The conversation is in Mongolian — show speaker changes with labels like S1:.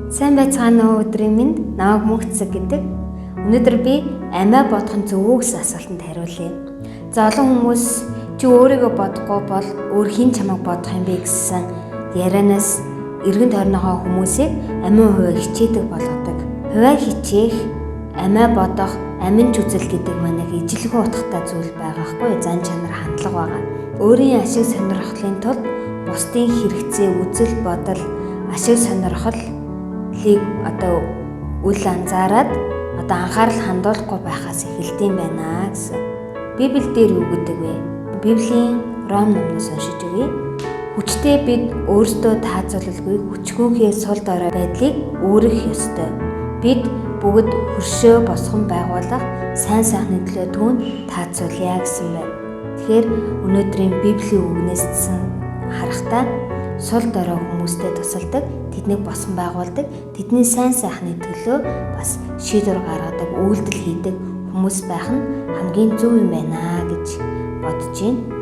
S1: Сайн байцгаана уу өдрийн минь намайг мөнхцэг гэдэг. Өнөөдөр би амиа бодох нь зөв үү гэсэн асуултанд хариулъя. За олон хүмүүс чи өөрийгөө бодохгүй бол өөр хэн чамайг бодох юм бэ гэсэн ярианаас эргэн тойрныхоо хүмүүсийг амиа хувиа хичээдэг болгодог. Хувиа хичээх, амиа бодох, аминч үзэл гэдэг маань ижилхэн утгатай зүйл байгаахгүй зан чанар хандлага байгаа. Өөрийн ашиг сонирхлын тулд бусдын хэрэгцээ үзэл бодол ашиг сонирхлыг үл анзаараад анхаарал хандуулахгүй байхаас эхэлдэм байна гэсэн. Библиэл дээр юу гэдэг вэ? Библийн Ром номноос уншиж өгье. Хүчтэй бид өөрсдөө таацуулалгүй хүчгүйхээ сул дорой байдлыг өөрөх ёстой. Бид бүгд хөршөө босгон байгуулах сайн сайхны төлөө түүнд таацуулъя гэсэн байна. Тэгэхээр өнөөдрийн Библийн үгнээс харахтаа сул дорой хүмүүстэй тусалдаг, тэднийг босгон байгуулдаг, тэдний сайн сайхны төлөө бас шийдвэр гаргадаг, үйлдэл хийдэг хүмүүс байх нь хамгийн зөв юм байна гэж бодож байна.